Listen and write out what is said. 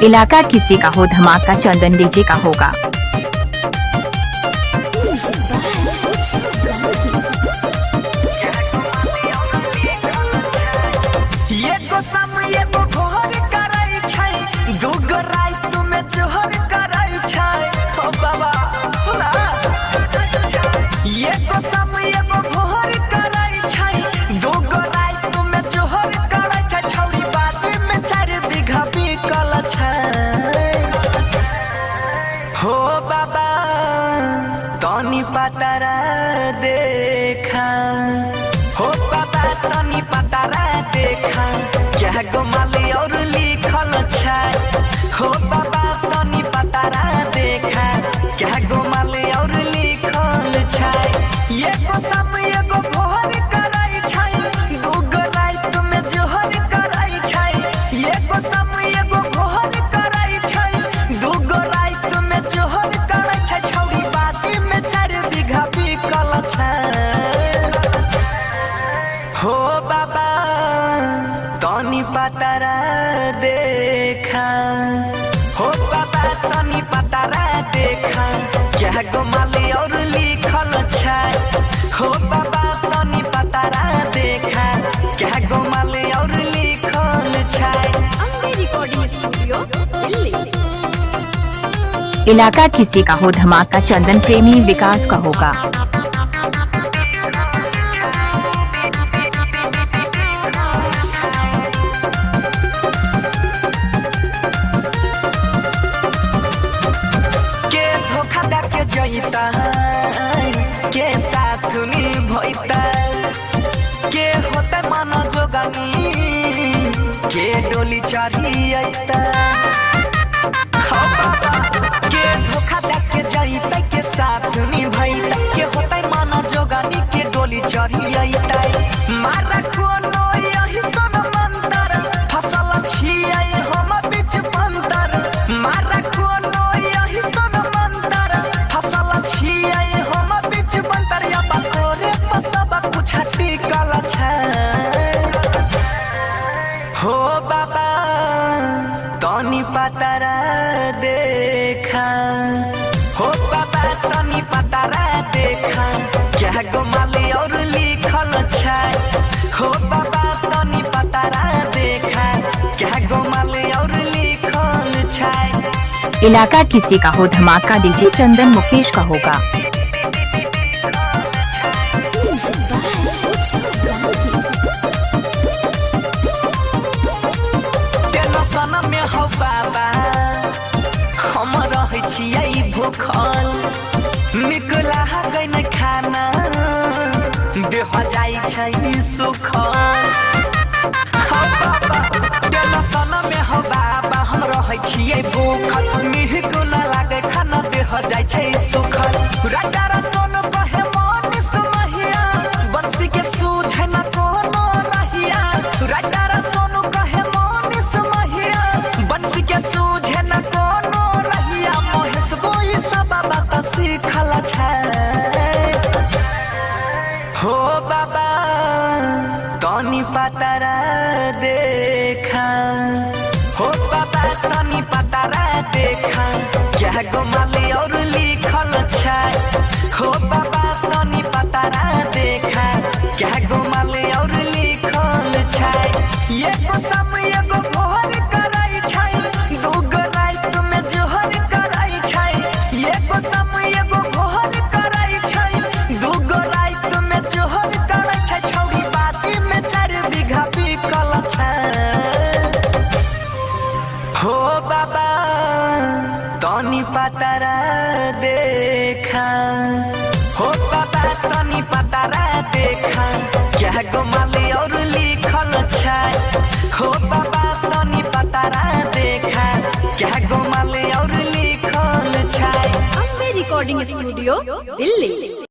इलाका किसी का हो धमाका चंदन डीजे का होगा। हो बाबा तनी पतारा देखा, हो बाबा तनी पतारा देखा, क्या गोमाली और लिखल छै। हो बाबा तनी पतारा देखा, क्या गोमाली और लिखल छै। एगो शाम एगो भोर कराई छै, दूगो रात में जोहर कराई छै। एगो शाम एगो भोर कराई छै, दूगो रात में जोहर कराई छै। छौरी बाटी में 4 बीघा बिकल छै। हो बाबा तनी पतारा देखा, हो बाबा तनी पतारा देखा, क्या गोमाली और लिखल छै। हो बाबा तनी पतारा देखा, क्या गोमाली और लिखल छै। Ambe recording studio Delhi. इलाका किसी का हो धमाका चंदन प्रेमी विकास का होगा। के धोखा दे के जइता, के साथ निभइता, के होता मन जोगानी, के डोली चढ़ी अइता। हो बाबा के धोखा दे के जइता, के साथ निभइता, के होता मन जोगानी, के डोली चढ़ी अइता। मारा कोनो यही सन मंतर, फसल छियै हम बीच पंतर। मारा कोनो यही सन मंतर, फसल छियै हम बीच पंतर। या तोरे पर सब कुछ टिकल छै। हो बाबा तनी पतारा देखा, हो बाबा तनी पतारा देखा, क्या गोमाली और लिखल छै। हो बाबा तनी पतारा देखा, क्या गोमाली और लिखल छै। इलाका किसी का हो धमाका डीजे चंदन मुकेश का होगा। टेंशन में हो बाबा हम रहै छियै भूखल, निकला गइन खाना देह जाइ छै सुखल। हो बाबा टेंशन में हो बाबा हम रहै छियै भूखल, निकला लागे खाना देह जाइ छै सुखल। राजा सोन कहे मन सुमहिया, बंसी के सूझे न कोनो रहिया। राजा सोन कहे मन सुमहिया, बंसी के सूझे न कोनो रहिया। महेश गोई सब बात सीखल छै। हो बाबा तनी पतारा देखा, हो बाबा तनी पतारा देखा, क्या गोमाली और लिखल छै। हो बाबा तनी पतारा देखा, क्या गोमाली और लिखल छै। एगो शाम एगो भोर कराई छै, दूगो रात में जोहर कराई छै। एगो शाम एगो भोर कराई छै, दूगो रात में जोहर कराई छै। छौरी बाटी में 4 बीघा बिकल छै। हो बाबा तनी पतारा देखा, हो बाबा तनी पतारा देखा, क्या गोमाली और लिखल छै। हो बाबा तनी पतारा देखा, क्या गोमाली और लिखल छै। Ambe recording studio Delhi.